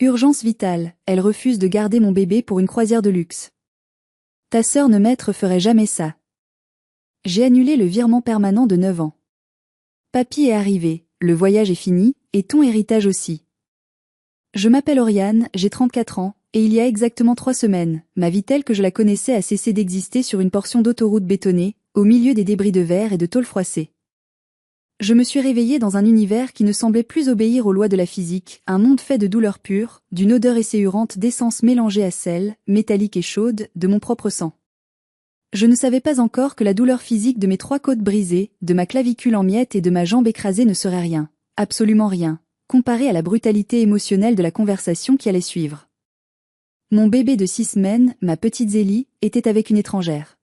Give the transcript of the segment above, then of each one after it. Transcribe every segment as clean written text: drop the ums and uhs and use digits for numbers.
Urgence vitale, elle refuse de garder mon bébé pour une croisière de luxe. Ta sœur Neumaître ferait jamais ça. J'ai annulé le virement permanent de 9 ans. Papy est arrivé, le voyage est fini, et ton héritage aussi. Je m'appelle Oriane, j'ai 34 ans, et il y a exactement 3 semaines, ma vie telle que je la connaissais a cessé d'exister sur une portion d'autoroute bétonnée, au milieu des débris de verre et de tôle froissée. Je me suis réveillée dans un univers qui ne semblait plus obéir aux lois de la physique, un monde fait de douleurs pures, d'une odeur esséurante d'essence mélangée à celle, métallique et chaude, de mon propre sang. Je ne savais pas encore que la douleur physique de mes 3 côtes brisées, de ma clavicule en miettes et de ma jambe écrasée ne serait rien, absolument rien, comparée à la brutalité émotionnelle de la conversation qui allait suivre. Mon bébé de 6 semaines, ma petite Zélie, était avec une étrangère.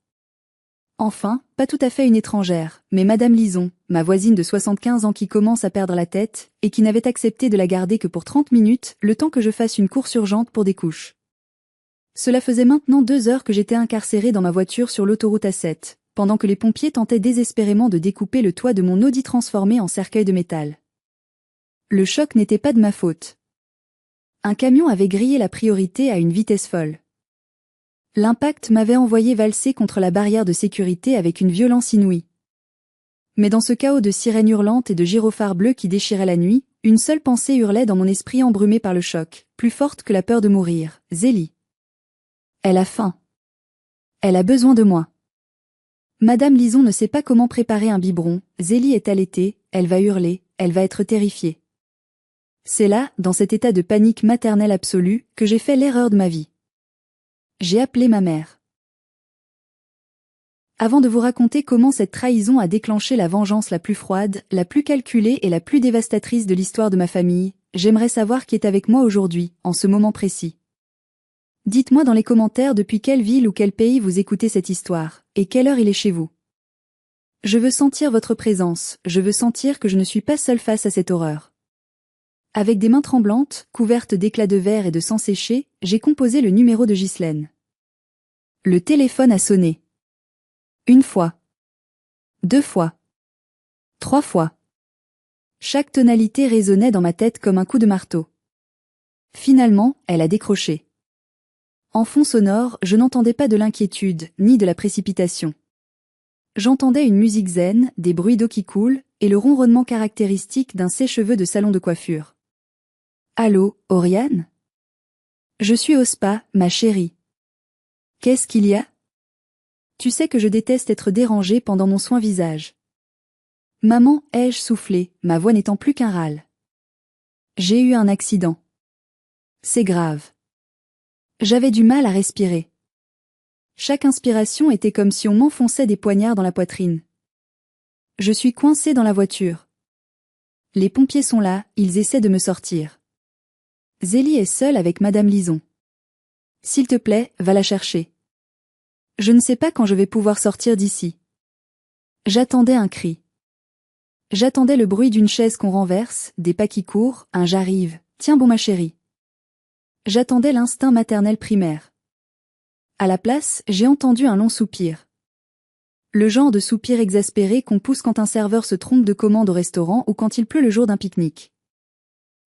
Enfin, pas tout à fait une étrangère, mais Madame Lison, ma voisine de 75 ans qui commence à perdre la tête, et qui n'avait accepté de la garder que pour 30 minutes, le temps que je fasse une course urgente pour des couches. Cela faisait maintenant 2 heures que j'étais incarcérée dans ma voiture sur l'autoroute A7, pendant que les pompiers tentaient désespérément de découper le toit de mon Audi transformé en cercueil de métal. Le choc n'était pas de ma faute. Un camion avait grillé la priorité à une vitesse folle. L'impact m'avait envoyé valser contre la barrière de sécurité avec une violence inouïe. Mais dans ce chaos de sirènes hurlantes et de gyrophares bleus qui déchiraient la nuit, une seule pensée hurlait dans mon esprit embrumé par le choc, plus forte que la peur de mourir, Zélie. Elle a faim. Elle a besoin de moi. Madame Lison ne sait pas comment préparer un biberon, Zélie est allaitée, elle va hurler, elle va être terrifiée. C'est là, dans cet état de panique maternelle absolue, que j'ai fait l'erreur de ma vie. J'ai appelé ma mère. Avant de vous raconter comment cette trahison a déclenché la vengeance la plus froide, la plus calculée et la plus dévastatrice de l'histoire de ma famille, j'aimerais savoir qui est avec moi aujourd'hui, en ce moment précis. Dites-moi dans les commentaires depuis quelle ville ou quel pays vous écoutez cette histoire, et quelle heure il est chez vous. Je veux sentir votre présence, je veux sentir que je ne suis pas seule face à cette horreur. Avec des mains tremblantes, couvertes d'éclats de verre et de sang séché, j'ai composé le numéro de Ghislaine. Le téléphone a sonné. 1 fois. 2 fois. 3 fois. Chaque tonalité résonnait dans ma tête comme un coup de marteau. Finalement, elle a décroché. En fond sonore, je n'entendais pas de l'inquiétude, ni de la précipitation. J'entendais une musique zen, des bruits d'eau qui coulent, et le ronronnement caractéristique d'un sèche-cheveux de salon de coiffure. Allô, Oriane? Je suis au spa, ma chérie. Qu'est-ce qu'il y a? Tu sais que je déteste être dérangée pendant mon soin visage. Maman, ai-je soufflé, ma voix n'étant plus qu'un râle. J'ai eu un accident. C'est grave. J'avais du mal à respirer. Chaque inspiration était comme si on m'enfonçait des poignards dans la poitrine. Je suis coincée dans la voiture. Les pompiers sont là, ils essaient de me sortir. Zélie est seule avec Madame Lison. S'il te plaît, va la chercher. Je ne sais pas quand je vais pouvoir sortir d'ici. J'attendais un cri. J'attendais le bruit d'une chaise qu'on renverse, des pas qui courent, un j'arrive, tiens bon ma chérie. J'attendais l'instinct maternel primaire. À la place, j'ai entendu un long soupir. Le genre de soupir exaspéré qu'on pousse quand un serveur se trompe de commande au restaurant ou quand il pleut le jour d'un pique-nique.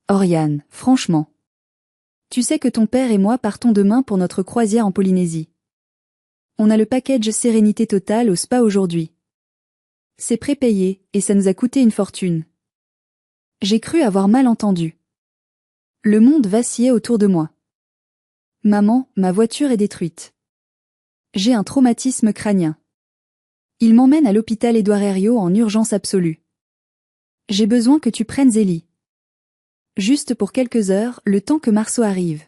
Oriane, franchement. Tu sais que ton père et moi partons demain pour notre croisière en Polynésie. On a le package sérénité totale au spa aujourd'hui. C'est prépayé, et ça nous a coûté une fortune. J'ai cru avoir mal entendu. Le monde vacillait autour de moi. Maman, ma voiture est détruite. J'ai un traumatisme crânien. Il m'emmène à l'hôpital Édouard Herriot en urgence absolue. J'ai besoin que tu prennes Zélie. Juste pour quelques heures, le temps que Marceau arrive.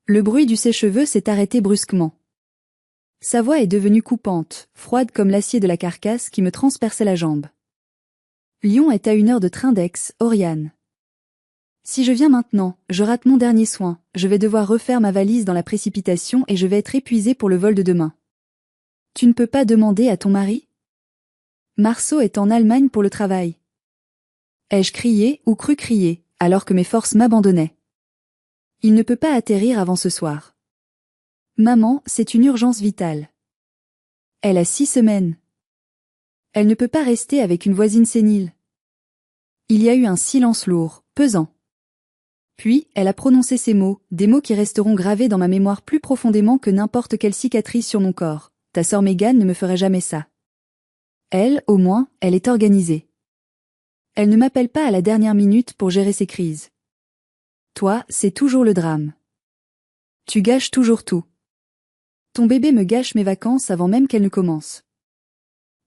Le bruit du sèche-cheveux s'est arrêté brusquement. Sa voix est devenue coupante, froide comme l'acier de la carcasse qui me transperçait la jambe. Lyon est à 1 heure de train d'Aix, Oriane. Si je viens maintenant, je rate mon dernier soin, je vais devoir refaire ma valise dans la précipitation et je vais être épuisée pour le vol de demain. Tu ne peux pas demander à ton mari? Marceau est en Allemagne pour le travail. Ai-je crié ou cru crier, alors que mes forces m'abandonnaient? Il ne peut pas atterrir avant ce soir. Maman, c'est une urgence vitale. Elle a 6 semaines. Elle ne peut pas rester avec une voisine sénile. Il y a eu un silence lourd, pesant. Puis, elle a prononcé ces mots, des mots qui resteront gravés dans ma mémoire plus profondément que n'importe quelle cicatrice sur mon corps. Ta sœur Megan ne me ferait jamais ça. Elle, au moins, elle est organisée. Elle ne m'appelle pas à la dernière minute pour gérer ses crises. Toi, c'est toujours le drame. Tu gâches toujours tout. Ton bébé me gâche mes vacances avant même qu'elles ne commencent.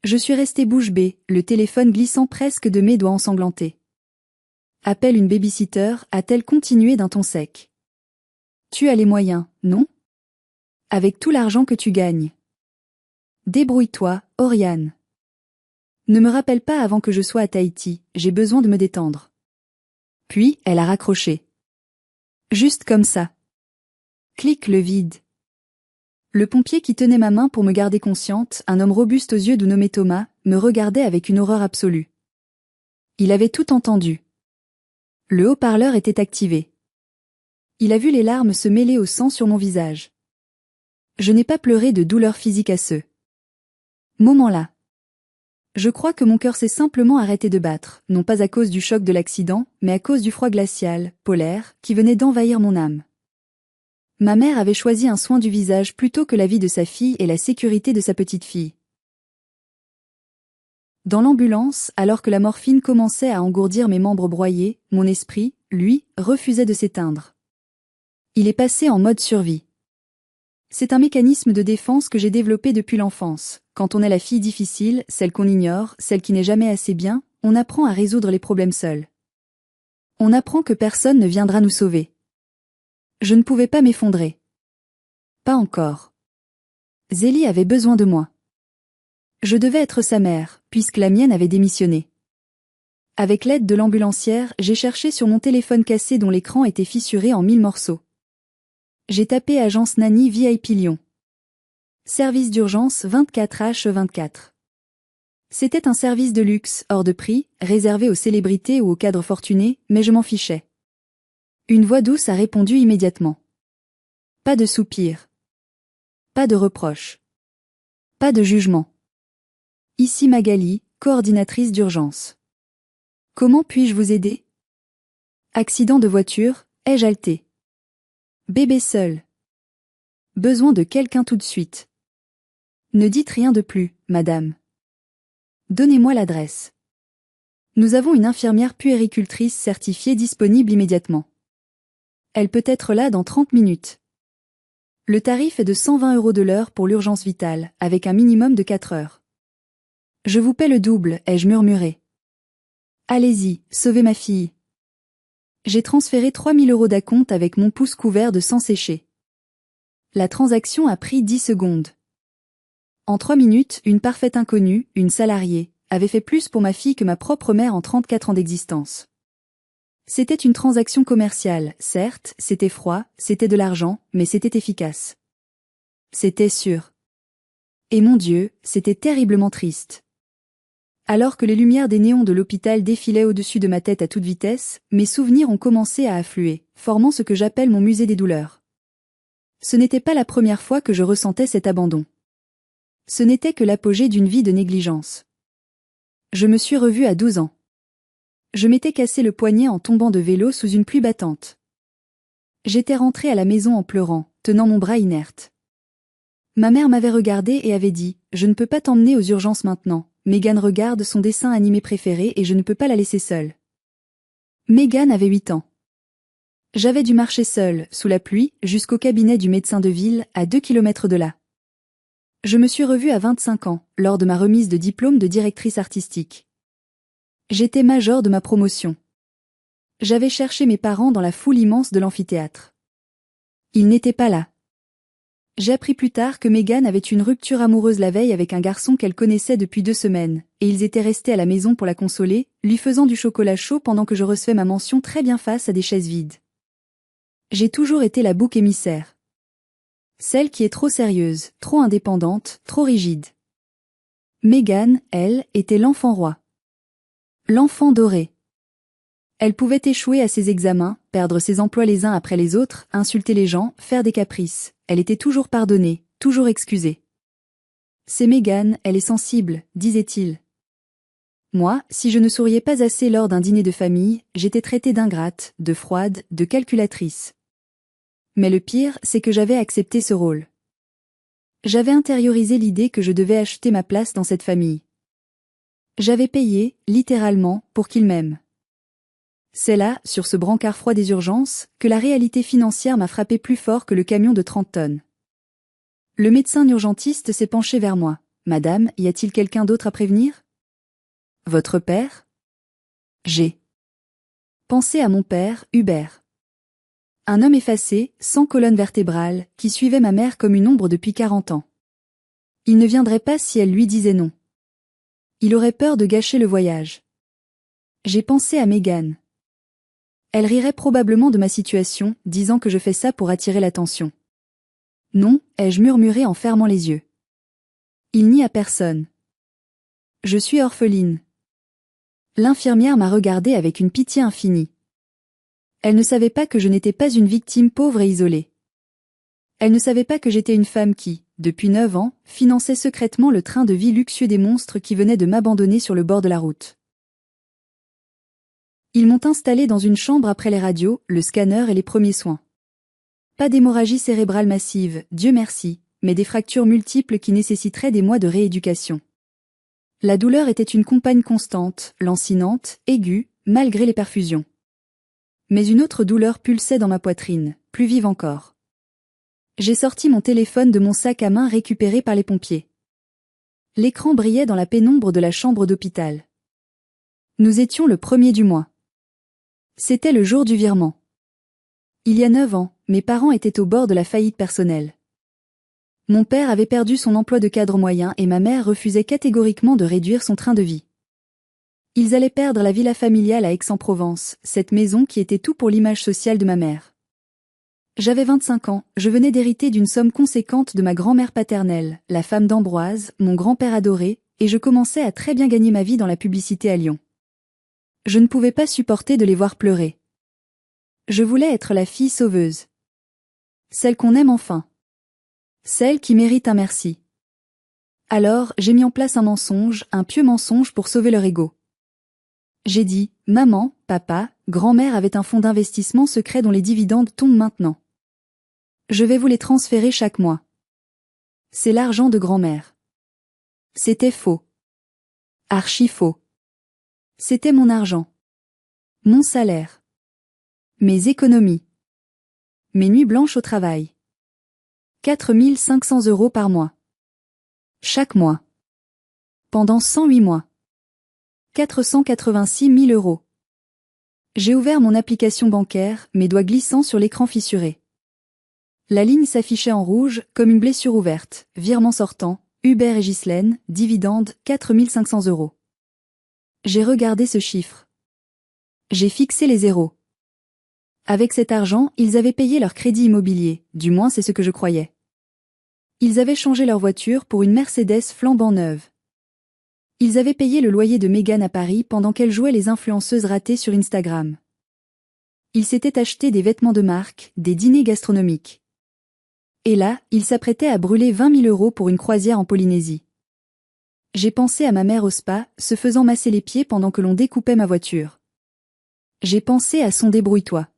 Je suis restée bouche bée, le téléphone glissant presque de mes doigts ensanglantés. Appelle une babysitter, a-t-elle continué d'un ton sec. Tu as les moyens, non? Avec tout l'argent que tu gagnes. Débrouille-toi, Oriane. Ne me rappelle pas avant que je sois à Tahiti, j'ai besoin de me détendre. Puis, elle a raccroché. Juste comme ça. Clique le vide. Le pompier qui tenait ma main pour me garder consciente, un homme robuste aux yeux doux nommé Thomas, me regardait avec une horreur absolue. Il avait tout entendu. Le haut-parleur était activé. Il a vu les larmes se mêler au sang sur mon visage. Je n'ai pas pleuré de douleur physique à ce moment-là. Je crois que mon cœur s'est simplement arrêté de battre, non pas à cause du choc de l'accident, mais à cause du froid glacial, polaire, qui venait d'envahir mon âme. Ma mère avait choisi un soin du visage plutôt que la vie de sa fille et la sécurité de sa petite fille. Dans l'ambulance, alors que la morphine commençait à engourdir mes membres broyés, mon esprit, lui, refusait de s'éteindre. Il est passé en mode survie. C'est un mécanisme de défense que j'ai développé depuis l'enfance. Quand on est la fille difficile, celle qu'on ignore, celle qui n'est jamais assez bien, on apprend à résoudre les problèmes seul. On apprend que personne ne viendra nous sauver. Je ne pouvais pas m'effondrer. Pas encore. Zélie avait besoin de moi. Je devais être sa mère, puisque la mienne avait démissionné. Avec l'aide de l'ambulancière, j'ai cherché sur mon téléphone cassé dont l'écran était fissuré en 1000 morceaux. J'ai tapé agence Nanny VIP Lyon. Service d'urgence 24H24. C'était un service de luxe, hors de prix, réservé aux célébrités ou aux cadres fortunés, mais je m'en fichais. Une voix douce a répondu immédiatement. Pas de soupir. Pas de reproche. Pas de jugement. Ici Magali, coordinatrice d'urgence. Comment puis-je vous aider? Accident de voiture, ai-je halté? Bébé seul. Besoin de quelqu'un tout de suite. Ne dites rien de plus, madame. Donnez-moi l'adresse. Nous avons une infirmière puéricultrice certifiée disponible immédiatement. Elle peut être là dans 30 minutes. Le tarif est de 120 € de l'heure pour l'urgence vitale, avec un minimum de 4 heures. Je vous paie le double, ai-je murmuré. Allez-y, sauvez ma fille. J'ai transféré 3000 € d'acompte avec mon pouce couvert de sang séché. La transaction a pris 10 secondes. En 3 minutes, une parfaite inconnue, une salariée, avait fait plus pour ma fille que ma propre mère en 34 ans d'existence. C'était une transaction commerciale, certes, c'était froid, c'était de l'argent, mais c'était efficace. C'était sûr. Et mon Dieu, c'était terriblement triste. Alors que les lumières des néons de l'hôpital défilaient au-dessus de ma tête à toute vitesse, mes souvenirs ont commencé à affluer, formant ce que j'appelle mon musée des douleurs. Ce n'était pas la première fois que je ressentais cet abandon. Ce n'était que l'apogée d'une vie de négligence. Je me suis revue à 12 ans. Je m'étais cassé le poignet en tombant de vélo sous une pluie battante. J'étais rentrée à la maison en pleurant, tenant mon bras inerte. Ma mère m'avait regardée et avait dit « Je ne peux pas t'emmener aux urgences maintenant. Megan regarde son dessin animé préféré et je ne peux pas la laisser seule. » Megan avait 8 ans. J'avais dû marcher seule, sous la pluie, jusqu'au cabinet du médecin de ville, à 2 kilomètres de là. Je me suis revue à 25 ans, lors de ma remise de diplôme de directrice artistique. J'étais major de ma promotion. J'avais cherché mes parents dans la foule immense de l'amphithéâtre. Ils n'étaient pas là. J'ai appris plus tard que Megan avait une rupture amoureuse la veille avec un garçon qu'elle connaissait depuis 2 semaines, et ils étaient restés à la maison pour la consoler, lui faisant du chocolat chaud pendant que je recevais ma mention très bien face à des chaises vides. J'ai toujours été la bouc émissaire. Celle qui est trop sérieuse, trop indépendante, trop rigide. Megan, elle, était l'enfant roi. L'enfant doré. Elle pouvait échouer à ses examens, perdre ses emplois les uns après les autres, insulter les gens, faire des caprices. Elle était toujours pardonnée, toujours excusée. C'est Megan, elle est sensible, disait-il. Moi, si je ne souriais pas assez lors d'un dîner de famille, j'étais traitée d'ingrate, de froide, de calculatrice. Mais le pire, c'est que j'avais accepté ce rôle. J'avais intériorisé l'idée que je devais acheter ma place dans cette famille. J'avais payé, littéralement, pour qu'ils m'aiment. C'est là, sur ce brancard froid des urgences, que la réalité financière m'a frappé plus fort que le camion de 30 tonnes. Le médecin urgentiste s'est penché vers moi. « Madame, y a-t-il quelqu'un d'autre à prévenir ? » « Votre père ? » J'ai pensé à mon père, Hubert. Un homme effacé, sans colonne vertébrale, qui suivait ma mère comme une ombre depuis 40 ans. Il ne viendrait pas si elle lui disait non. Il aurait peur de gâcher le voyage. J'ai pensé à Mégane. Elle rirait probablement de ma situation, disant que je fais ça pour attirer l'attention. Non, ai-je murmuré en fermant les yeux. Il n'y a personne. Je suis orpheline. L'infirmière m'a regardée avec une pitié infinie. Elle ne savait pas que je n'étais pas une victime pauvre et isolée. Elle ne savait pas que j'étais une femme qui, depuis 9 ans, finançait secrètement le train de vie luxueux des monstres qui venaient de m'abandonner sur le bord de la route. Ils m'ont installée dans une chambre après les radios, le scanner et les premiers soins. Pas d'hémorragie cérébrale massive, Dieu merci, mais des fractures multiples qui nécessiteraient des mois de rééducation. La douleur était une compagne constante, lancinante, aiguë, malgré les perfusions. Mais une autre douleur pulsait dans ma poitrine, plus vive encore. J'ai sorti mon téléphone de mon sac à main récupéré par les pompiers. L'écran brillait dans la pénombre de la chambre d'hôpital. Nous étions le 1er du mois. C'était le jour du virement. Il y a 9 ans, mes parents étaient au bord de la faillite personnelle. Mon père avait perdu son emploi de cadre moyen et ma mère refusait catégoriquement de réduire son train de vie. Ils allaient perdre la villa familiale à Aix-en-Provence, cette maison qui était tout pour l'image sociale de ma mère. J'avais 25 ans, je venais d'hériter d'une somme conséquente de ma grand-mère paternelle, la femme d'Ambroise, mon grand-père adoré, et je commençais à très bien gagner ma vie dans la publicité à Lyon. Je ne pouvais pas supporter de les voir pleurer. Je voulais être la fille sauveuse. Celle qu'on aime enfin. Celle qui mérite un merci. Alors, j'ai mis en place un pieux mensonge pour sauver leur ego. J'ai dit, maman, papa, grand-mère avait un fonds d'investissement secret dont les dividendes tombent maintenant. Je vais vous les transférer chaque mois. C'est l'argent de grand-mère. C'était faux. Archi faux. C'était mon argent. Mon salaire. Mes économies. Mes nuits blanches au travail. 4 500 € par mois. Chaque mois. Pendant 108 mois. 486 000 €. J'ai ouvert mon application bancaire, mes doigts glissant sur l'écran fissuré. La ligne s'affichait en rouge, comme une blessure ouverte, virement sortant, Hubert et Ghislaine, dividende 4 500 €. J'ai regardé ce chiffre. J'ai fixé les zéros. Avec cet argent, ils avaient payé leur crédit immobilier, du moins c'est ce que je croyais. Ils avaient changé leur voiture pour une Mercedes flambant neuve. Ils avaient payé le loyer de Mégane à Paris pendant qu'elle jouait les influenceuses ratées sur Instagram. Ils s'étaient achetés des vêtements de marque, des dîners gastronomiques. Et là, ils s'apprêtaient à brûler 20 000 € pour une croisière en Polynésie. J'ai pensé à ma mère au spa, se faisant masser les pieds pendant que l'on découpait ma voiture. J'ai pensé à son débrouille-toi.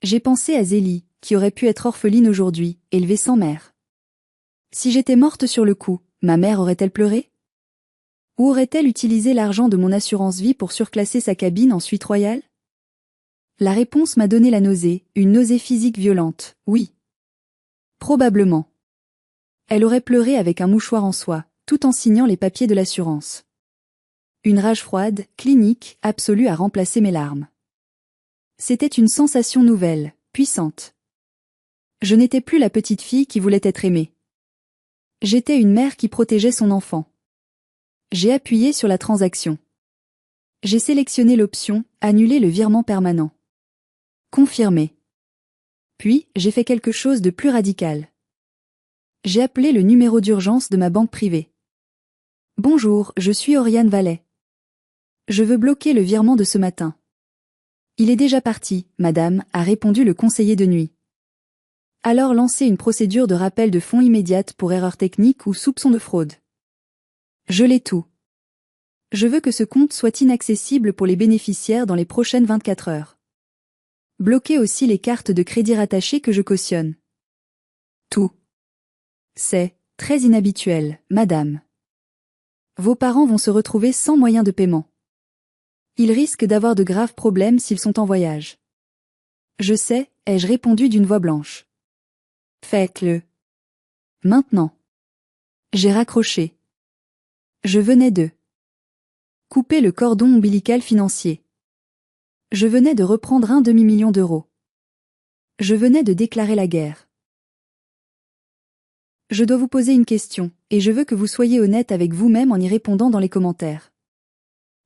J'ai pensé à Zélie, qui aurait pu être orpheline aujourd'hui, élevée sans mère. Si j'étais morte sur le coup, ma mère aurait-elle pleuré ? Ou aurait-elle utilisé l'argent de mon assurance vie pour surclasser sa cabine en suite royale ? La réponse m'a donné la nausée, une nausée physique violente, oui. Probablement. Elle aurait pleuré avec un mouchoir en soie, tout en signant les papiers de l'assurance. Une rage froide, clinique, absolue a remplacé mes larmes. C'était une sensation nouvelle, puissante. Je n'étais plus la petite fille qui voulait être aimée. J'étais une mère qui protégeait son enfant. J'ai appuyé sur la transaction. J'ai sélectionné l'option « Annuler le virement permanent ». Confirmé. Puis, j'ai fait quelque chose de plus radical. J'ai appelé le numéro d'urgence de ma banque privée. « Bonjour, je suis Oriane Vallet. Je veux bloquer le virement de ce matin. » « Il est déjà parti, madame, » a répondu le conseiller de nuit. Alors lancez une procédure de rappel de fonds immédiate pour erreur technique ou soupçon de fraude. Je l'ai tout. Je veux que ce compte soit inaccessible pour les bénéficiaires dans les prochaines 24 heures. Bloquez aussi les cartes de crédit rattachées que je cautionne. Tout. C'est très inhabituel, madame. Vos parents vont se retrouver sans moyen de paiement. Ils risquent d'avoir de graves problèmes s'ils sont en voyage. Je sais, ai-je répondu d'une voix blanche. Faites-le. Maintenant. J'ai raccroché. Je venais de couper le cordon ombilical financier. Je venais de reprendre 1/2 million d'euros. Je venais de déclarer la guerre. Je dois vous poser une question, et je veux que vous soyez honnête avec vous-même en y répondant dans les commentaires.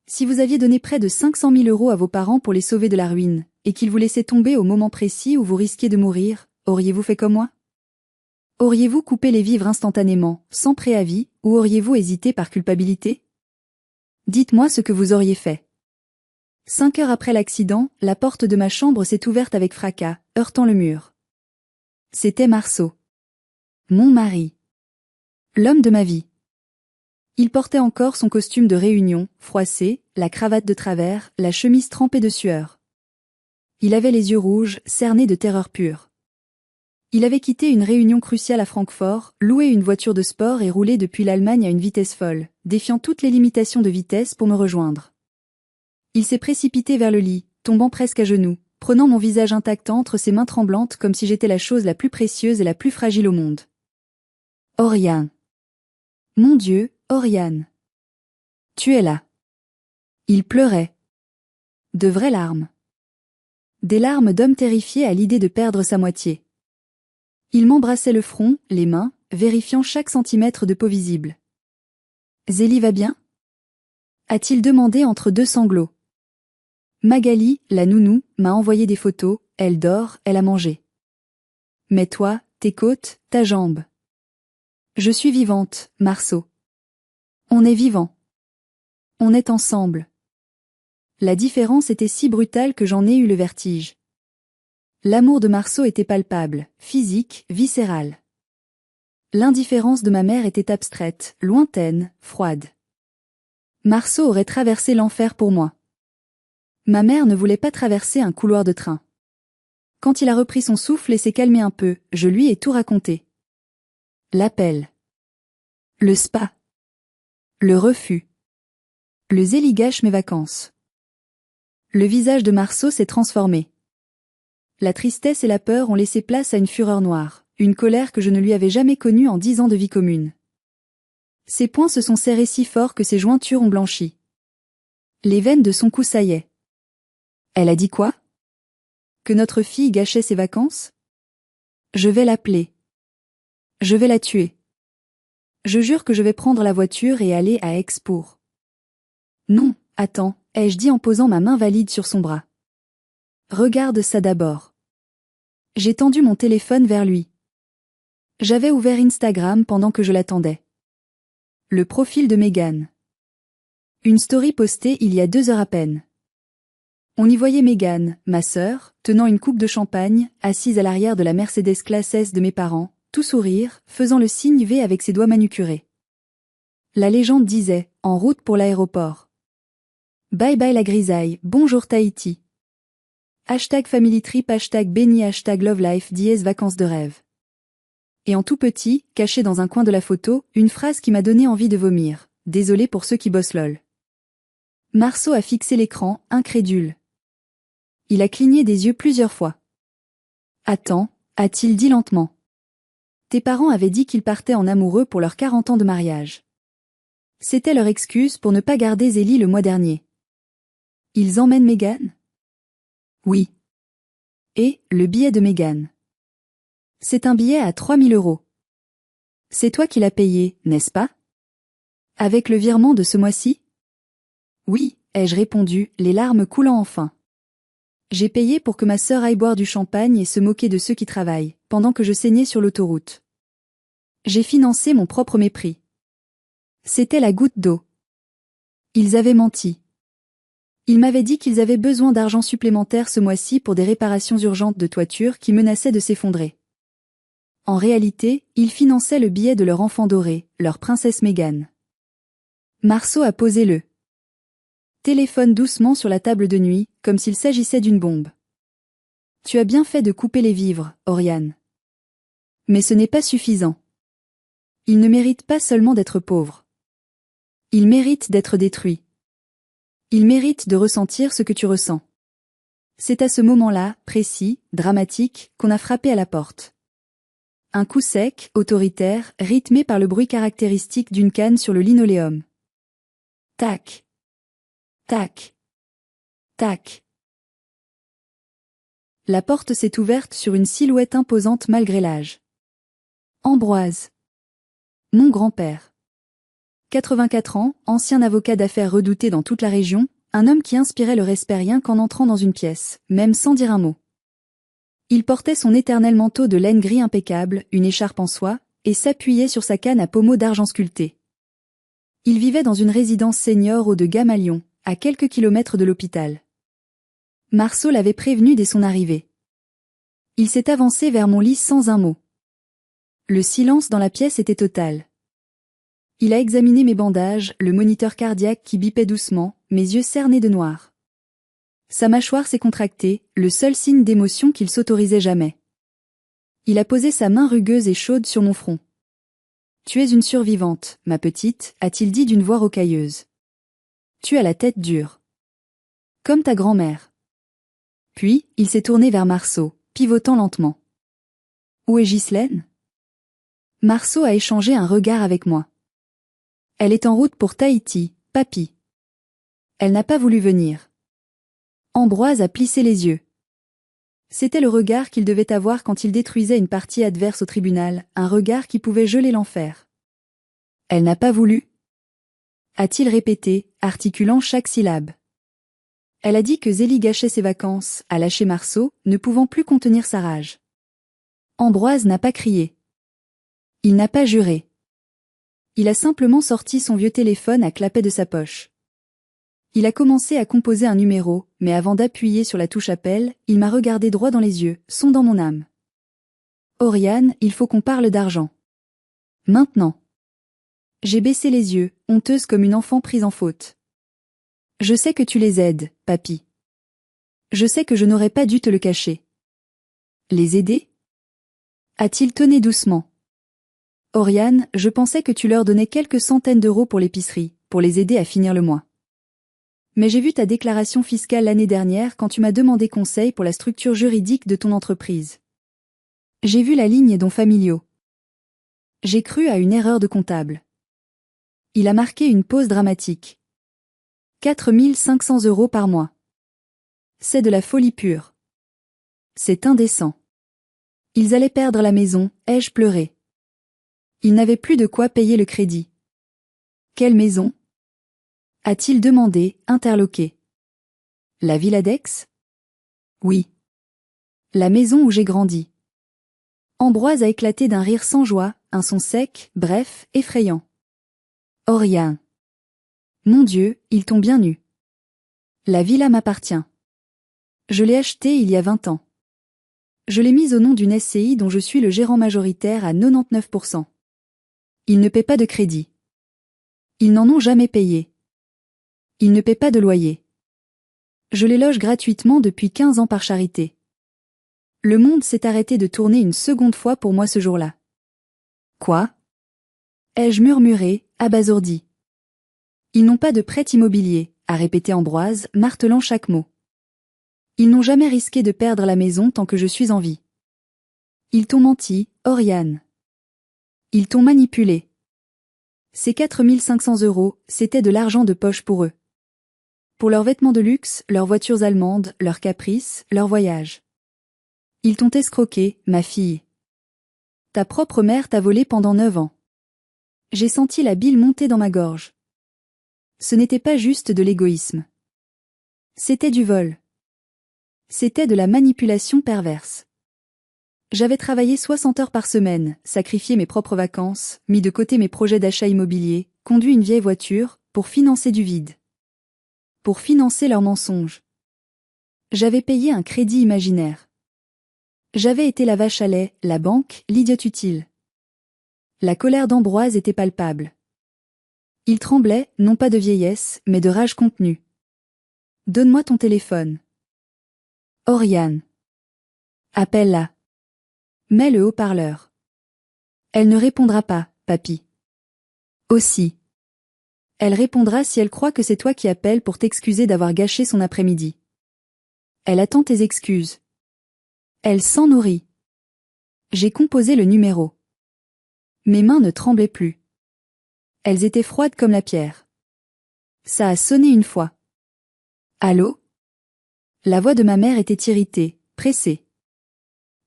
Si vous aviez donné près de 500 000 euros à vos parents pour les sauver de la ruine, et qu'ils vous laissaient tomber au moment précis où vous risquiez de mourir, auriez-vous fait comme moi? Auriez-vous coupé les vivres instantanément, sans préavis, ou auriez-vous hésité par culpabilité? Dites-moi ce que vous auriez fait. 5 heures après l'accident, la porte de ma chambre s'est ouverte avec fracas, heurtant le mur. C'était Marceau. Mon mari. L'homme de ma vie. Il portait encore son costume de réunion, froissé, la cravate de travers, la chemise trempée de sueur. Il avait les yeux rouges, cernés de terreur pure. Il avait quitté une réunion cruciale à Francfort, loué une voiture de sport et roulé depuis l'Allemagne à une vitesse folle, défiant toutes les limitations de vitesse pour me rejoindre. Il s'est précipité vers le lit, tombant presque à genoux, prenant mon visage intact entre ses mains tremblantes comme si j'étais la chose la plus précieuse et la plus fragile au monde. Oriane. Mon Dieu, Oriane. Tu es là. Il pleurait. De vraies larmes. Des larmes d'homme terrifié à l'idée de perdre sa moitié. Il m'embrassait le front, les mains, vérifiant chaque centimètre de peau visible. Zélie va bien? A-t-il demandé entre deux sanglots. Magali, la nounou, m'a envoyé des photos, elle dort, elle a mangé. Mais toi, tes côtes, ta jambe. Je suis vivante, Marceau. On est vivant. On est ensemble. La différence était si brutale que j'en ai eu le vertige. L'amour de Marceau était palpable, physique, viscéral. L'indifférence de ma mère était abstraite, lointaine, froide. Marceau aurait traversé l'enfer pour moi. Ma mère ne voulait pas traverser un couloir de train. Quand il a repris son souffle et s'est calmé un peu, je lui ai tout raconté. L'appel. Le spa. Le refus. Le Zélie gâche mes vacances. Le visage de Marceau s'est transformé. La tristesse et la peur ont laissé place à une fureur noire, une colère que je ne lui avais jamais connue en 10 ans de vie commune. Ses poings se sont serrés si fort que ses jointures ont blanchi. Les veines de son cou saillaient. Elle a dit quoi? Que notre fille gâchait ses vacances? Je vais l'appeler. Je vais la tuer. Je jure que je vais prendre la voiture et aller à Aix pour. Non, attends, ai-je dit en posant ma main valide sur son bras. Regarde ça d'abord. J'ai tendu mon téléphone vers lui. J'avais ouvert Instagram pendant que je l'attendais. Le profil de Mégane. Une story postée il y a 2 heures à peine. On y voyait Mégane, ma sœur, tenant une coupe de champagne, assise à l'arrière de la Mercedes Classe S de mes parents, tout sourire, faisant le signe V avec ses doigts manucurés. La légende disait, en route pour l'aéroport. Bye bye la grisaille, bonjour Tahiti. #family trip, #béni, #love life, vacances de rêve. Et en tout petit, caché dans un coin de la photo, une phrase qui m'a donné envie de vomir. Désolé pour ceux qui bossent lol. Marceau a fixé l'écran, incrédule. Il a cligné des yeux plusieurs fois. Attends, a-t-il dit lentement. Tes parents avaient dit qu'ils partaient en amoureux pour leurs 40 ans de mariage. C'était leur excuse pour ne pas garder Zélie le mois dernier. Ils emmènent Mégane? Oui. Et, le billet de Mégane. C'est un billet à 3 000 euros. C'est toi qui l'as payé, n'est-ce pas? Avec le virement de ce mois-ci? Oui, ai-je répondu, les larmes coulant enfin. J'ai payé pour que ma sœur aille boire du champagne et se moquer de ceux qui travaillent, pendant que je saignais sur l'autoroute. J'ai financé mon propre mépris. C'était la goutte d'eau. Ils avaient menti. Ils m'avaient dit qu'ils avaient besoin d'argent supplémentaire ce mois-ci pour des réparations urgentes de toiture qui menaçaient de s'effondrer. En réalité, ils finançaient le billet de leur enfant doré, leur princesse Mégane. Marceau a posé le téléphone doucement sur la table de nuit, comme s'il s'agissait d'une bombe. Tu as bien fait de couper les vivres, Oriane. Mais ce n'est pas suffisant. Il ne mérite pas seulement d'être pauvre. Il mérite d'être détruit. Il mérite de ressentir ce que tu ressens. C'est à ce moment-là, précis, dramatique, qu'on a frappé à la porte. Un coup sec, autoritaire, rythmé par le bruit caractéristique d'une canne sur le linoléum. Tac. Tac. Tac. La porte s'est ouverte sur une silhouette imposante malgré l'âge. Ambroise. Mon grand-père. 84 ans, ancien avocat d'affaires redouté dans toute la région, un homme qui inspirait le respect rien qu'en entrant dans une pièce, même sans dire un mot. Il portait son éternel manteau de laine gris impeccable, une écharpe en soie, et s'appuyait sur sa canne à pommeau d'argent sculpté. Il vivait dans une résidence senior haut de gamme à Lyon, à quelques kilomètres de l'hôpital. Marceau l'avait prévenu dès son arrivée. Il s'est avancé vers mon lit sans un mot. Le silence dans la pièce était total. Il a examiné mes bandages, le moniteur cardiaque qui bipait doucement, mes yeux cernés de noir. Sa mâchoire s'est contractée, le seul signe d'émotion qu'il s'autorisait jamais. Il a posé sa main rugueuse et chaude sur mon front. « Tu es une survivante, ma petite », a-t-il dit d'une voix rocailleuse. « Tu as la tête dure. Comme ta grand-mère. » Puis, il s'est tourné vers Marceau, pivotant lentement. « Où est Ghislaine ?» Marceau a échangé un regard avec moi. « Elle est en route pour Tahiti, papy. » Elle n'a pas voulu venir. Ambroise a plissé les yeux. C'était le regard qu'il devait avoir quand il détruisait une partie adverse au tribunal, un regard qui pouvait geler l'enfer. « Elle n'a pas voulu ?» a-t-il répété, articulant chaque syllabe. Elle a dit que Zélie gâchait ses vacances, a lâché Marceau, ne pouvant plus contenir sa rage. Ambroise n'a pas crié. Il n'a pas juré. Il a simplement sorti son vieux téléphone à clapet de sa poche. Il a commencé à composer un numéro, mais avant d'appuyer sur la touche appel, il m'a regardé droit dans les yeux, sondant mon âme. « Oriane, il faut qu'on parle d'argent. Maintenant. » J'ai baissé les yeux, honteuse comme une enfant prise en faute. « Je sais que tu les aides, papy. Je sais que je n'aurais pas dû te le cacher. »« Les aider ?» a-t-il tonné doucement. « Oriane, je pensais que tu leur donnais quelques centaines d'euros pour l'épicerie, pour les aider à finir le mois. Mais j'ai vu ta déclaration fiscale l'année dernière quand tu m'as demandé conseil pour la structure juridique de ton entreprise. J'ai vu la ligne dont familiaux. J'ai cru à une erreur de comptable. » Il a marqué une pause dramatique. 4 500 euros par mois. C'est de la folie pure. C'est indécent. Ils allaient perdre la maison, ai-je pleuré. Ils n'avaient plus de quoi payer le crédit. Quelle maison ? A-t-il demandé, interloqué. La villa d'Aix ? Oui. La maison où j'ai grandi. Ambroise a éclaté d'un rire sans joie, un son sec, bref, effrayant. Oriane. Mon Dieu, ils t'ont bien eu. La villa m'appartient. Je l'ai achetée il y a 20 ans. Je l'ai mise au nom d'une SCI dont je suis le gérant majoritaire à 99%. Ils ne paient pas de crédit. Ils n'en ont jamais payé. Ils ne paient pas de loyer. Je les loge gratuitement depuis 15 ans par charité. Le monde s'est arrêté de tourner une seconde fois pour moi ce jour-là. Quoi ? Ai-je murmuré, abasourdi. Ils n'ont pas de prêt immobilier, a répété Ambroise, martelant chaque mot. Ils n'ont jamais risqué de perdre la maison tant que je suis en vie. Ils t'ont menti, Oriane. Ils t'ont manipulé. Ces 4 500 euros, c'était de l'argent de poche pour eux. Pour leurs vêtements de luxe, leurs voitures allemandes, leurs caprices, leurs voyages. Ils t'ont escroqué, ma fille. Ta propre mère t'a volé pendant 9 ans. J'ai senti la bile monter dans ma gorge. Ce n'était pas juste de l'égoïsme. C'était du vol. C'était de la manipulation perverse. J'avais travaillé 60 heures par semaine, sacrifié mes propres vacances, mis de côté mes projets d'achat immobilier, conduit une vieille voiture, pour financer du vide. Pour financer leurs mensonges. J'avais payé un crédit imaginaire. J'avais été la vache à lait, la banque, l'idiote utile. La colère d'Ambroise était palpable. Il tremblait, non pas de vieillesse, mais de rage contenue. Donne-moi ton téléphone. Oriane. Appelle-la. Mets le haut-parleur. Elle ne répondra pas, papy. Aussi. Elle répondra si elle croit que c'est toi qui appelles pour t'excuser d'avoir gâché son après-midi. Elle attend tes excuses. Elle s'en nourrit. J'ai composé le numéro. Mes mains ne tremblaient plus. Elles étaient froides comme la pierre. Ça a sonné une fois. Allô? La voix de ma mère était irritée, pressée.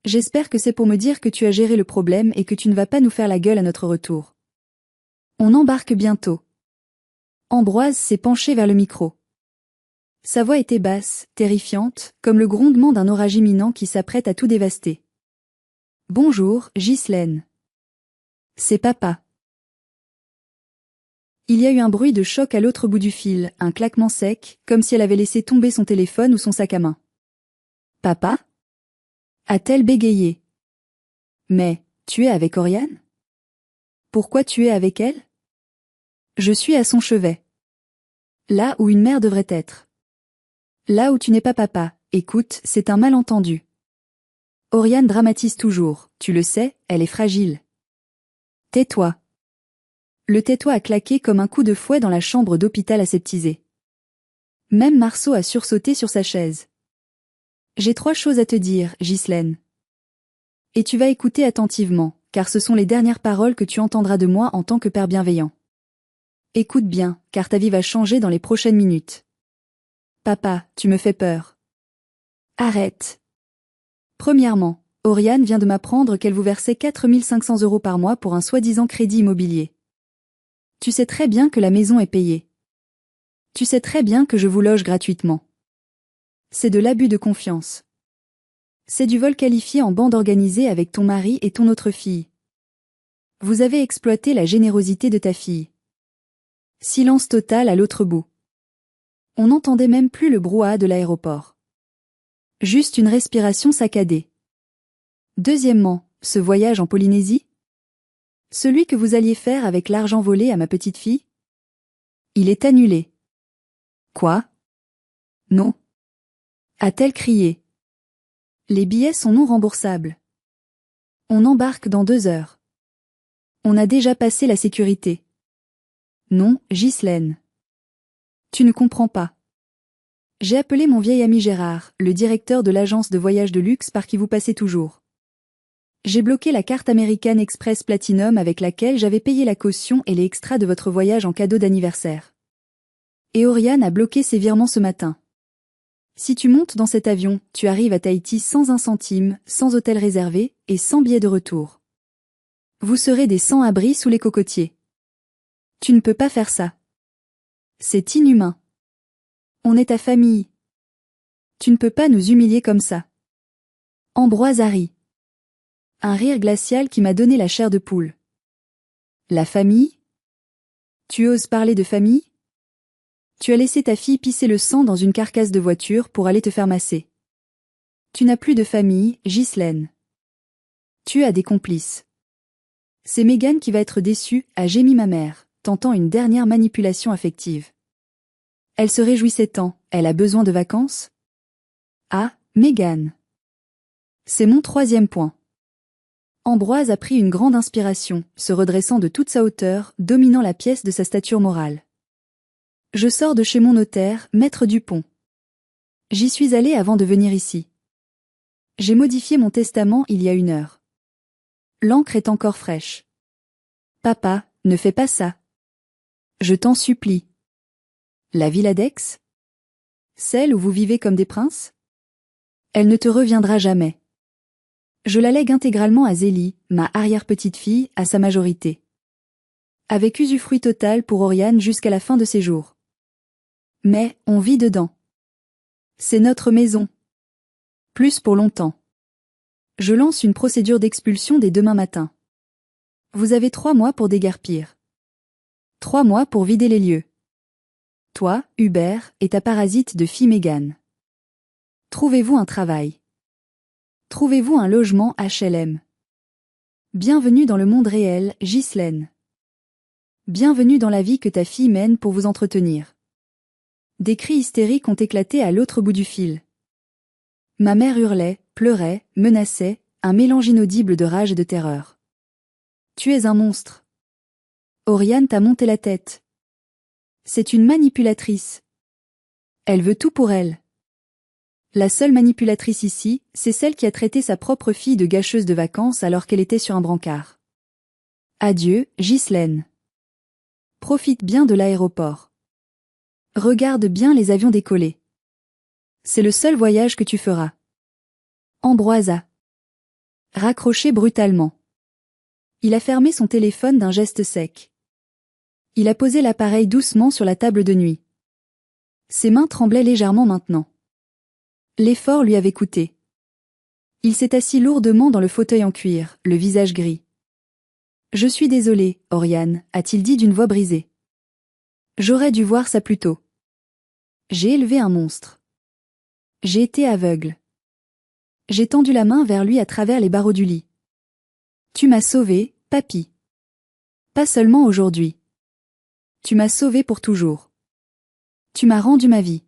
J'espère que c'est pour me dire que tu as géré le problème et que tu ne vas pas nous faire la gueule à notre retour. On embarque bientôt. Ambroise s'est penché vers le micro. Sa voix était basse, terrifiante, comme le grondement d'un orage imminent qui s'apprête à tout dévaster. Bonjour, Ghislaine. C'est papa. Il y a eu un bruit de choc à l'autre bout du fil, un claquement sec, comme si elle avait laissé tomber son téléphone ou son sac à main. Papa? A-t-elle bégayé? Mais, tu es avec Oriane? Pourquoi tu es avec elle? Je suis à son chevet. Là où une mère devrait être. Là où tu n'es pas papa, écoute, c'est un malentendu. Oriane dramatise toujours, tu le sais, elle est fragile. Tais-toi. Le tais-toi a claqué comme un coup de fouet dans la chambre d'hôpital aseptisée. Même Marceau a sursauté sur sa chaise. J'ai 3 choses à te dire, Ghislaine. Et tu vas écouter attentivement, car ce sont les dernières paroles que tu entendras de moi en tant que père bienveillant. Écoute bien, car ta vie va changer dans les prochaines minutes. Papa, tu me fais peur. Arrête. Premièrement, Oriane vient de m'apprendre qu'elle vous versait 4 500 € par mois pour un soi-disant crédit immobilier. Tu sais très bien que la maison est payée. Tu sais très bien que je vous loge gratuitement. C'est de l'abus de confiance. C'est du vol qualifié en bande organisée avec ton mari et ton autre fille. Vous avez exploité la générosité de ta fille. Silence total à l'autre bout. On n'entendait même plus le brouhaha de l'aéroport. Juste une respiration saccadée. Deuxièmement, ce voyage en Polynésie? Celui que vous alliez faire avec l'argent volé à ma petite fille? Il est annulé. Quoi? Non. A-t-elle crié? Les billets sont non remboursables. On embarque dans 2 heures. On a déjà passé la sécurité. Non, Ghislaine. Tu ne comprends pas. J'ai appelé mon vieil ami Gérard, le directeur de l'agence de voyage de luxe par qui vous passez toujours. J'ai bloqué la carte American Express Platinum avec laquelle j'avais payé la caution et les extras de votre voyage en cadeau d'anniversaire. Et Oriane a bloqué ses virements ce matin. Si tu montes dans cet avion, tu arrives à Tahiti sans un centime, sans hôtel réservé et sans billet de retour. Vous serez des sans-abri sous les cocotiers. Tu ne peux pas faire ça. C'est inhumain. On est ta famille. Tu ne peux pas nous humilier comme ça. Ambroise a ri. Un rire glacial qui m'a donné la chair de poule. La famille? Tu oses parler de famille? Tu as laissé ta fille pisser le sang dans une carcasse de voiture pour aller te faire masser. Tu n'as plus de famille, Ghislaine. Tu as des complices. C'est Mégane qui va être déçue, a gémi ma mère, tentant une dernière manipulation affective. Elle se réjouissait tant, elle a besoin de vacances? Ah, Mégane. C'est mon 3e point. Ambroise a pris une grande inspiration, se redressant de toute sa hauteur, dominant la pièce de sa stature morale. Je sors de chez mon notaire, maître Dupont. J'y suis allé avant de venir ici. J'ai modifié mon testament il y a 1 heure. L'encre est encore fraîche. Papa, ne fais pas ça. Je t'en supplie. La villa d'Aix? Celle où vous vivez comme des princes? Elle ne te reviendra jamais. Je la lègue intégralement à Zélie, ma arrière-petite-fille, à sa majorité. Avec usufruit total pour Oriane jusqu'à la fin de ses jours. Mais, on vit dedans. C'est notre maison. Plus pour longtemps. Je lance une procédure d'expulsion dès demain matin. Vous avez 3 mois pour déguerpir. 3 mois pour vider les lieux. Toi, Hubert, et ta parasite de fille Mégane. Trouvez-vous un travail. Trouvez-vous un logement HLM. Bienvenue dans le monde réel, Ghislaine. Bienvenue dans la vie que ta fille mène pour vous entretenir. Des cris hystériques ont éclaté à l'autre bout du fil. Ma mère hurlait, pleurait, menaçait, un mélange inaudible de rage et de terreur. Tu es un monstre. Oriane t'a monté la tête. C'est une manipulatrice. Elle veut tout pour elle. La seule manipulatrice ici, c'est celle qui a traité sa propre fille de gâcheuse de vacances alors qu'elle était sur un brancard. Adieu, Ghislaine. Profite bien de l'aéroport. Regarde bien les avions décoller. C'est le seul voyage que tu feras. Ambroise a raccroché brutalement. Il a fermé son téléphone d'un geste sec. Il a posé l'appareil doucement sur la table de nuit. Ses mains tremblaient légèrement maintenant. L'effort lui avait coûté. Il s'est assis lourdement dans le fauteuil en cuir, le visage gris. « Je suis désolé, Oriane, a-t-il dit d'une voix brisée. J'aurais dû voir ça plus tôt. J'ai élevé un monstre. J'ai été aveugle. J'ai tendu la main vers lui à travers les barreaux du lit. Tu m'as sauvé, papy. Pas seulement aujourd'hui. Tu m'as sauvé pour toujours. Tu m'as rendu ma vie. »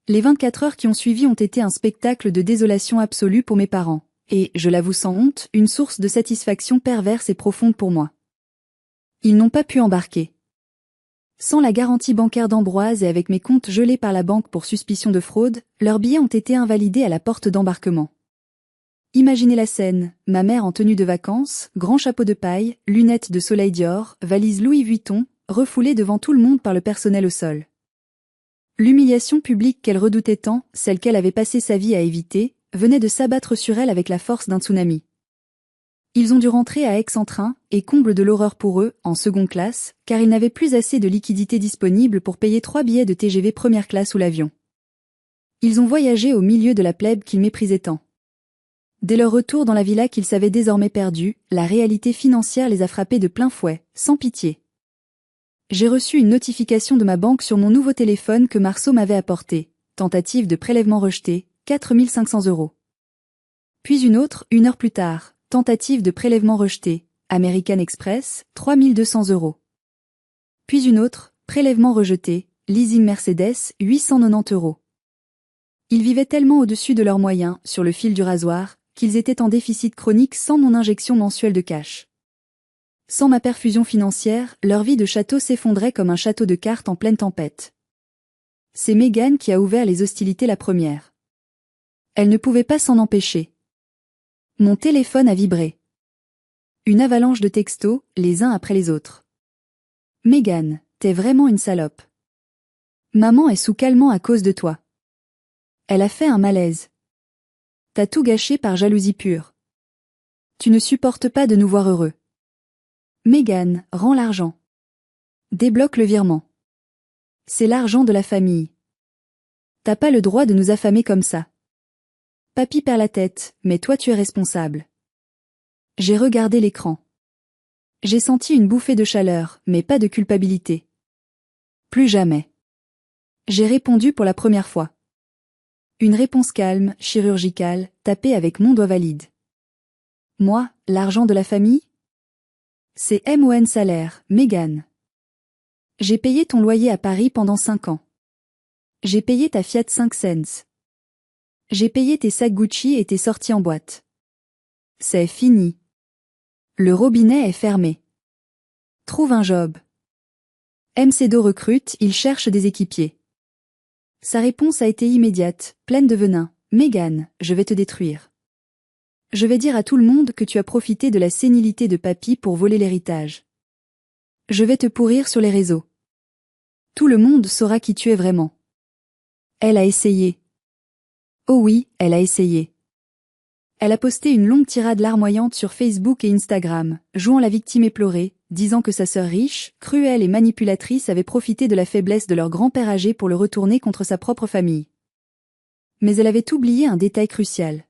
Les 24 heures qui ont suivi ont été un spectacle de désolation absolue pour mes parents, et, je l'avoue sans honte, une source de satisfaction perverse et profonde pour moi. Ils n'ont pas pu embarquer. Sans la garantie bancaire d'Ambroise et avec mes comptes gelés par la banque pour suspicion de fraude, leurs billets ont été invalidés à la porte d'embarquement. Imaginez la scène, ma mère en tenue de vacances, grand chapeau de paille, lunettes de soleil Dior, valise Louis Vuitton, refoulée devant tout le monde par le personnel au sol. L'humiliation publique qu'elle redoutait tant, celle qu'elle avait passé sa vie à éviter, venait de s'abattre sur elle avec la force d'un tsunami. Ils ont dû rentrer à Aix en train, et comble de l'horreur pour eux, en seconde classe, car ils n'avaient plus assez de liquidités disponibles pour payer 3 billets de TGV première classe ou l'avion. Ils ont voyagé au milieu de la plèbe qu'ils méprisaient tant. Dès leur retour dans la villa qu'ils savaient désormais perdue, la réalité financière les a frappés de plein fouet, sans pitié. J'ai reçu une notification de ma banque sur mon nouveau téléphone que Marceau m'avait apporté. Tentative de prélèvement rejetée, 4 500 €. Puis une autre, 1 heure plus tard, tentative de prélèvement rejetée, American Express, 3 200 €. Puis une autre, prélèvement rejeté, leasing Mercedes, 890 €. Ils vivaient tellement au-dessus de leurs moyens, sur le fil du rasoir, qu'ils étaient en déficit chronique sans mon injection mensuelle de cash. Sans ma perfusion financière, leur vie de château s'effondrait comme un château de cartes en pleine tempête. C'est Mégane qui a ouvert les hostilités la première. Elle ne pouvait pas s'en empêcher. Mon téléphone a vibré. Une avalanche de textos, les uns après les autres. Mégane, t'es vraiment une salope. Maman est sous calmant à cause de toi. Elle a fait un malaise. T'as tout gâché par jalousie pure. Tu ne supportes pas de nous voir heureux. Mégane, rends l'argent. Débloque le virement. C'est l'argent de la famille. T'as pas le droit de nous affamer comme ça. Papy perd la tête, mais toi tu es responsable. J'ai regardé l'écran. J'ai senti une bouffée de chaleur, mais pas de culpabilité. Plus jamais. J'ai répondu pour la première fois. Une réponse calme, chirurgicale, tapée avec mon doigt valide. Moi, l'argent de la famille ? C'est MON salaire, Mégane. J'ai payé ton loyer à Paris pendant 5 ans. J'ai payé ta Fiat 5 cents. J'ai payé tes sacs Gucci et tes sorties en boîte. C'est fini. Le robinet est fermé. Trouve un job. MCDO recrute, il cherche des équipiers. Sa réponse a été immédiate, pleine de venin. Mégane, je vais te détruire. Je vais dire à tout le monde que tu as profité de la sénilité de papy pour voler l'héritage. Je vais te pourrir sur les réseaux. Tout le monde saura qui tu es vraiment. Elle a essayé. Oh oui, elle a essayé. Elle a posté une longue tirade larmoyante sur Facebook et Instagram, jouant la victime éplorée, disant que sa sœur riche, cruelle et manipulatrice avait profité de la faiblesse de leur grand-père âgé pour le retourner contre sa propre famille. Mais elle avait oublié un détail crucial.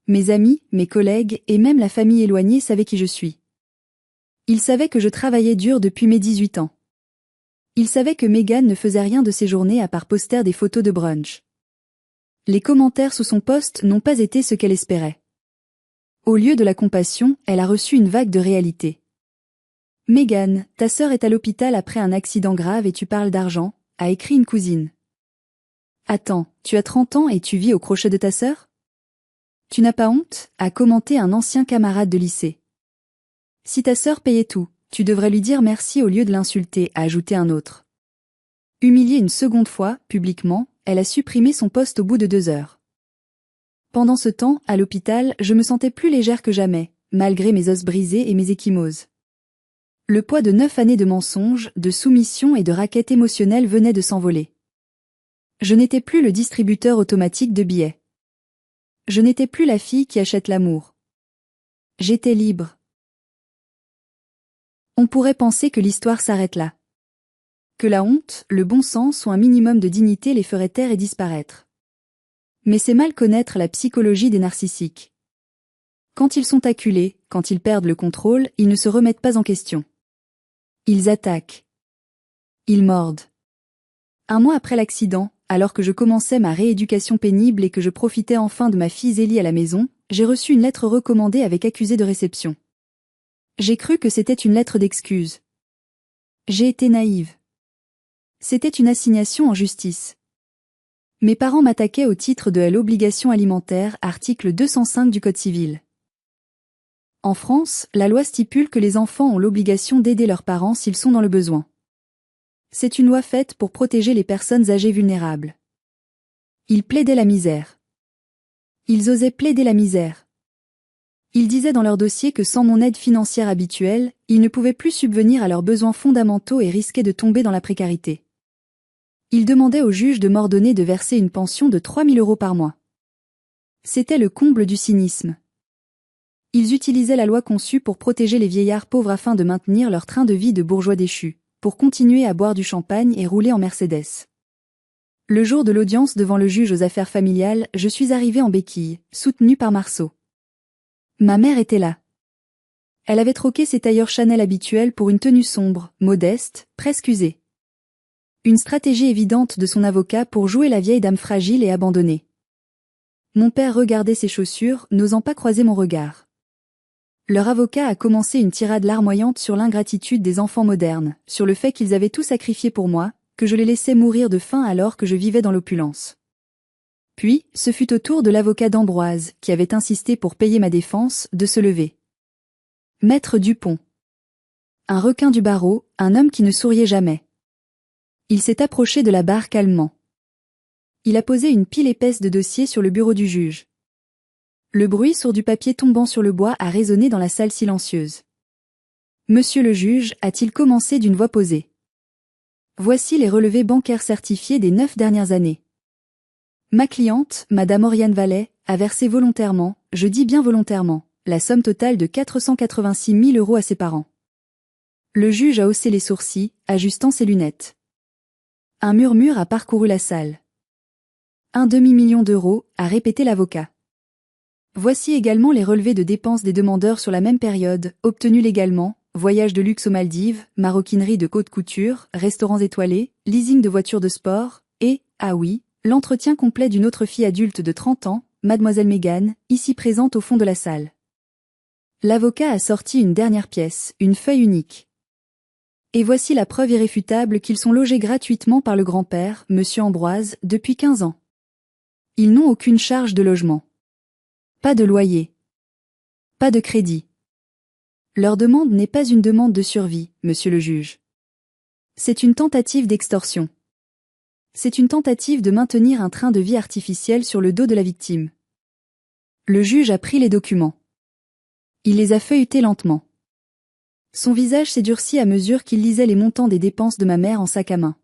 Mes amis, mes collègues et même la famille éloignée savaient qui je suis. Ils savaient que je travaillais dur depuis mes 18 ans. Ils savaient que Mégane ne faisait rien de ses journées à part poster des photos de brunch. Les commentaires sous son post n'ont pas été ce qu'elle espérait. Au lieu de la compassion, elle a reçu une vague de réalité. Megan, ta sœur est à l'hôpital après un accident grave et tu parles d'argent, a écrit une cousine. Attends, tu as 30 ans et tu vis au crochet de ta sœur? Tu n'as pas honte, a commenté un ancien camarade de lycée. Si ta sœur payait tout, tu devrais lui dire merci au lieu de l'insulter, a ajouté un autre. Humiliée une seconde fois, publiquement, elle a supprimé son poste au bout de 2 heures. Pendant ce temps, à l'hôpital, je me sentais plus légère que jamais, malgré mes os brisés et mes ecchymoses. Le poids de 9 années de mensonges, de soumission et de raquettes émotionnelles venait de s'envoler. Je n'étais plus le distributeur automatique de billets. Je n'étais plus la fille qui achète l'amour. J'étais libre. On pourrait penser que l'histoire s'arrête là. Que la honte, le bon sens ou un minimum de dignité les ferait taire et disparaître. Mais c'est mal connaître la psychologie des narcissiques. Quand ils sont acculés, quand ils perdent le contrôle, ils ne se remettent pas en question. Ils attaquent. Ils mordent. Un mois après l'accident, alors que je commençais ma rééducation pénible et que je profitais enfin de ma fille Zélie à la maison, j'ai reçu une lettre recommandée avec accusé de réception. J'ai cru que c'était une lettre d'excuse. J'ai été naïve. C'était une assignation en justice. Mes parents m'attaquaient au titre de l'obligation alimentaire, article 205 du Code civil. En France, la loi stipule que les enfants ont l'obligation d'aider leurs parents s'ils sont dans le besoin. C'est une loi faite pour protéger les personnes âgées vulnérables. Ils plaidaient la misère. Ils osaient plaider la misère. Ils disaient dans leur dossier que sans mon aide financière habituelle, ils ne pouvaient plus subvenir à leurs besoins fondamentaux et risquaient de tomber dans la précarité. Ils demandaient au juge de m'ordonner de verser une pension de 3 000 € par mois. C'était le comble du cynisme. Ils utilisaient la loi conçue pour protéger les vieillards pauvres afin de maintenir leur train de vie de bourgeois déchus, pour continuer à boire du champagne et rouler en Mercedes. Le jour de l'audience devant le juge aux affaires familiales, je suis arrivée en béquille, soutenue par Marceau. Ma mère était là. Elle avait troqué ses tailleurs Chanel habituels pour une tenue sombre, modeste, presque usée. Une stratégie évidente de son avocat pour jouer la vieille dame fragile et abandonnée. Mon père regardait ses chaussures, n'osant pas croiser mon regard. Leur avocat a commencé une tirade larmoyante sur l'ingratitude des enfants modernes, sur le fait qu'ils avaient tout sacrifié pour moi, que je les laissais mourir de faim alors que je vivais dans l'opulence. Puis, ce fut au tour de l'avocat d'Ambroise, qui avait insisté pour payer ma défense, de se lever. Maître Dupont. Un requin du barreau, un homme qui ne souriait jamais. Il s'est approché de la barre calmement. Il a posé une pile épaisse de dossiers sur le bureau du juge. Le bruit sourd du papier tombant sur le bois a résonné dans la salle silencieuse. Monsieur le juge, a-t-il commencé d'une voix posée. Voici les relevés bancaires certifiés des 9 dernières années. Ma cliente, Madame Oriane Vallet, a versé volontairement, je dis bien volontairement, la somme totale de 486 000 € à ses parents. Le juge a haussé les sourcils, ajustant ses lunettes. Un murmure a parcouru la salle. 1/2 million d'euros, a répété l'avocat. Voici également les relevés de dépenses des demandeurs sur la même période, obtenus légalement, voyage de luxe aux Maldives, maroquinerie de haute couture, restaurants étoilés, leasing de voitures de sport, et, ah oui, l'entretien complet d'une autre fille adulte de 30 ans, Mademoiselle Megan, ici présente au fond de la salle. L'avocat a sorti une dernière pièce, une feuille unique. Et voici la preuve irréfutable qu'ils sont logés gratuitement par le grand-père, Monsieur Ambroise, depuis 15 ans. Ils n'ont aucune charge de logement. Pas de loyer. Pas de crédit. Leur demande n'est pas une demande de survie, monsieur le juge. C'est une tentative d'extorsion. C'est une tentative de maintenir un train de vie artificiel sur le dos de la victime. Le juge a pris les documents. Il les a feuilletés lentement. Son visage s'est durci à mesure qu'il lisait les montants des dépenses de ma mère en sac à main.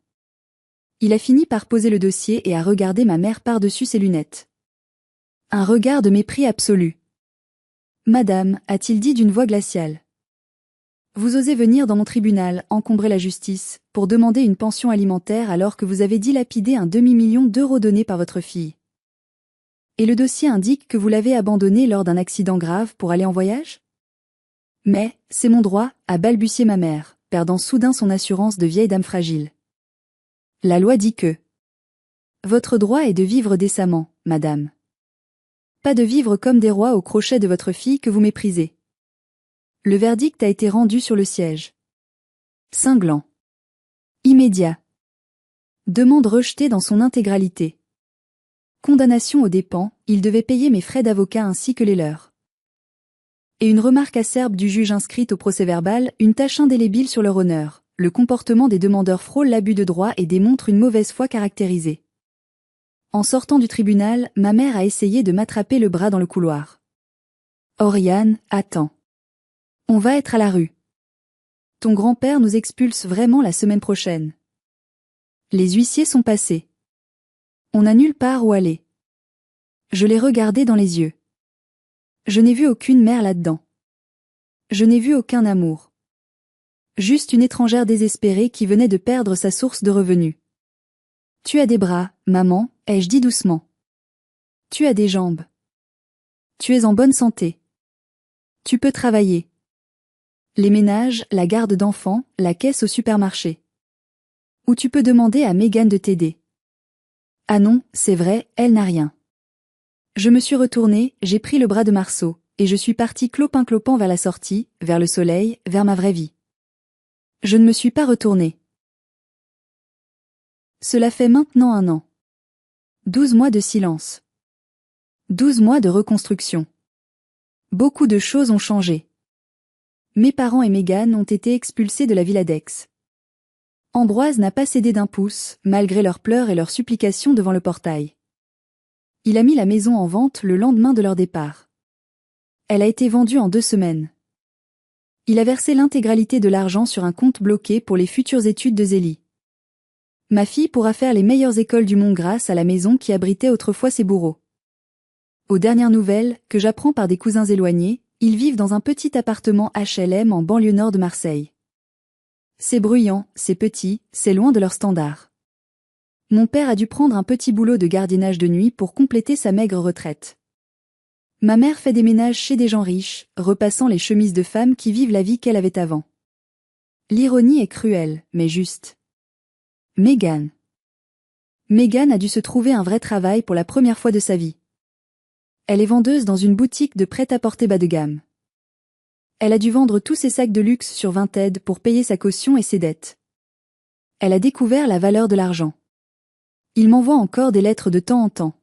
Il a fini par poser le dossier et a regardé ma mère par-dessus ses lunettes. Un regard de mépris absolu. Madame, a-t-il dit d'une voix glaciale. Vous osez venir dans mon tribunal, encombrer la justice, pour demander une pension alimentaire alors que vous avez dilapidé 1/2 million d'euros donnés par votre fille. Et le dossier indique que vous l'avez abandonné lors d'un accident grave pour aller en voyage? Mais, c'est mon droit, a balbutié ma mère, perdant soudain son assurance de vieille dame fragile. La loi dit que votre droit est de vivre décemment, madame. Pas de vivre comme des rois au crochet de votre fille que vous méprisez. Le verdict a été rendu sur le siège. Cinglant. Immédiat. Demande rejetée dans son intégralité. Condamnation aux dépens, il devait payer mes frais d'avocat ainsi que les leurs. Et une remarque acerbe du juge inscrite au procès-verbal, une tache indélébile sur leur honneur. Le comportement des demandeurs frôle l'abus de droit et démontre une mauvaise foi caractérisée. En sortant du tribunal, ma mère a essayé de m'attraper le bras dans le couloir. Oriane, attends. On va être à la rue. Ton grand-père nous expulse vraiment la semaine prochaine. Les huissiers sont passés. On n'a nulle part où aller. Je l'ai regardé dans les yeux. Je n'ai vu aucune mère là-dedans. Je n'ai vu aucun amour. Juste une étrangère désespérée qui venait de perdre sa source de revenus. Tu as des bras, maman, ai-je dit doucement. Tu as des jambes. Tu es en bonne santé. Tu peux travailler. Les ménages, la garde d'enfants, la caisse au supermarché. Ou tu peux demander à Mégane de t'aider. Ah non, c'est vrai, elle n'a rien. Je me suis retournée, j'ai pris le bras de Marceau, et je suis partie clopin-clopant vers la sortie, vers le soleil, vers ma vraie vie. Je ne me suis pas retournée. Cela fait maintenant 1 an. 12 mois de silence. 12 mois de reconstruction. Beaucoup de choses ont changé. Mes parents et Mégane ont été expulsés de la villa d'Aix. Ambroise n'a pas cédé d'un pouce, malgré leurs pleurs et leurs supplications devant le portail. Il a mis la maison en vente le lendemain de leur départ. Elle a été vendue en 2 semaines. Il a versé l'intégralité de l'argent sur un compte bloqué pour les futures études de Zélie. Ma fille pourra faire les meilleures écoles du monde grâce à la maison qui abritait autrefois ses bourreaux. Aux dernières nouvelles, que j'apprends par des cousins éloignés, ils vivent dans un petit appartement HLM en banlieue nord de Marseille. C'est bruyant, c'est petit, c'est loin de leur standard. Mon père a dû prendre un petit boulot de gardiennage de nuit pour compléter sa maigre retraite. Ma mère fait des ménages chez des gens riches, repassant les chemises de femmes qui vivent la vie qu'elle avait avant. L'ironie est cruelle, mais juste. Mégane. Mégane a dû se trouver un vrai travail pour la première fois de sa vie. Elle est vendeuse dans une boutique de prêt-à-porter bas de gamme. Elle a dû vendre tous ses sacs de luxe sur Vinted pour payer sa caution et ses dettes. Elle a découvert la valeur de l'argent. Il m'envoie encore des lettres de temps en temps.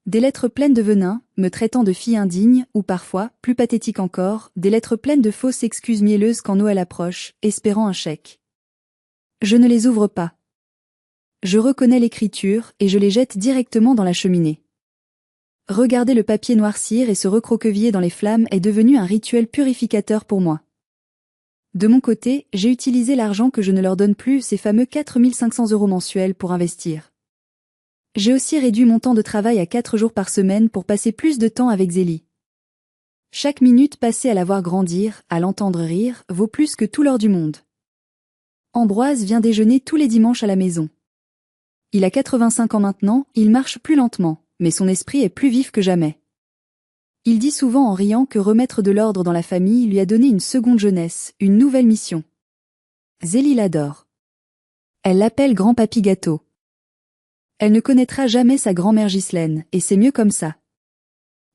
Des lettres pleines de venin, me traitant de fille indigne, ou parfois, plus pathétique encore, des lettres pleines de fausses excuses mielleuses quand Noël approche, espérant un chèque. Je ne les ouvre pas. Je reconnais l'écriture et je les jette directement dans la cheminée. Regarder le papier noircir et se recroqueviller dans les flammes est devenu un rituel purificateur pour moi. De mon côté, j'ai utilisé l'argent que je ne leur donne plus, ces fameux 4 500 € mensuels pour investir. J'ai aussi réduit mon temps de travail à 4 jours par semaine pour passer plus de temps avec Zélie. Chaque minute passée à la voir grandir, à l'entendre rire, vaut plus que tout l'or du monde. Ambroise vient déjeuner tous les dimanches à la maison. Il a 85 ans maintenant, il marche plus lentement, mais son esprit est plus vif que jamais. Il dit souvent en riant que remettre de l'ordre dans la famille lui a donné une seconde jeunesse, une nouvelle mission. Zélie l'adore. Elle l'appelle grand-papy gâteau. Elle ne connaîtra jamais sa grand-mère Ghislaine, et c'est mieux comme ça.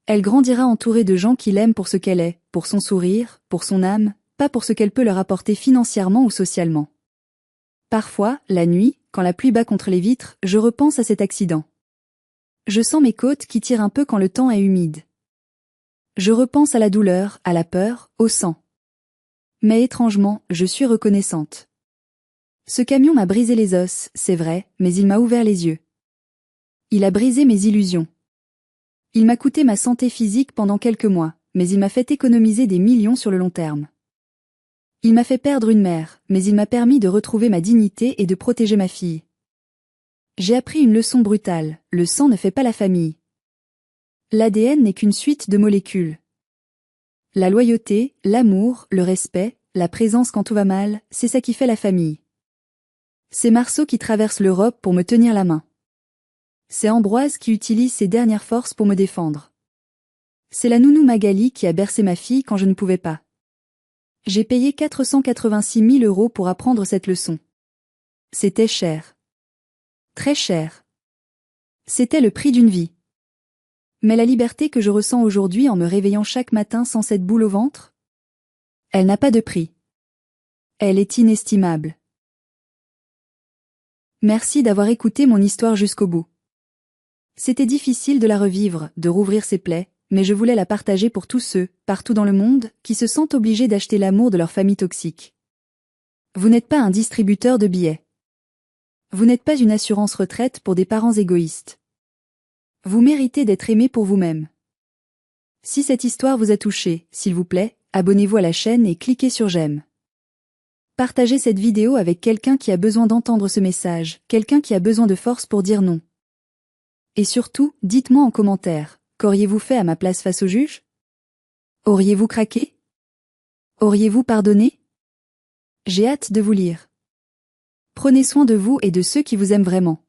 Elle grandira entourée de gens qui l'aiment pour ce qu'elle est, pour son sourire, pour son âme, pas pour ce qu'elle peut leur apporter financièrement ou socialement. Parfois, la nuit, quand la pluie bat contre les vitres, je repense à cet accident. Je sens mes côtes qui tirent un peu quand le temps est humide. Je repense à la douleur, à la peur, au sang. Mais étrangement, je suis reconnaissante. Ce camion m'a brisé les os, c'est vrai, mais il m'a ouvert les yeux. Il a brisé mes illusions. Il m'a coûté ma santé physique pendant quelques mois, mais il m'a fait économiser des millions sur le long terme. Il m'a fait perdre une mère, mais il m'a permis de retrouver ma dignité et de protéger ma fille. J'ai appris une leçon brutale, le sang ne fait pas la famille. L'ADN n'est qu'une suite de molécules. La loyauté, l'amour, le respect, la présence quand tout va mal, c'est ça qui fait la famille. C'est Marceau qui traverse l'Europe pour me tenir la main. C'est Ambroise qui utilise ses dernières forces pour me défendre. C'est la nounou Magali qui a bercé ma fille quand je ne pouvais pas. J'ai payé 486 000 € pour apprendre cette leçon. C'était cher. Très cher. C'était le prix d'une vie. Mais la liberté que je ressens aujourd'hui en me réveillant chaque matin sans cette boule au ventre? Elle n'a pas de prix. Elle est inestimable. Merci d'avoir écouté mon histoire jusqu'au bout. C'était difficile de la revivre, de rouvrir ses plaies, mais je voulais la partager pour tous ceux, partout dans le monde, qui se sentent obligés d'acheter l'amour de leur famille toxique. Vous n'êtes pas un distributeur de billets. Vous n'êtes pas une assurance retraite pour des parents égoïstes. Vous méritez d'être aimé pour vous-même. Si cette histoire vous a touché, s'il vous plaît, abonnez-vous à la chaîne et cliquez sur j'aime. Partagez cette vidéo avec quelqu'un qui a besoin d'entendre ce message, quelqu'un qui a besoin de force pour dire non. Et surtout, dites-moi en commentaire, qu'auriez-vous fait à ma place face au juge? Auriez-vous craqué? Auriez-vous pardonné? J'ai hâte de vous lire. Prenez soin de vous et de ceux qui vous aiment vraiment.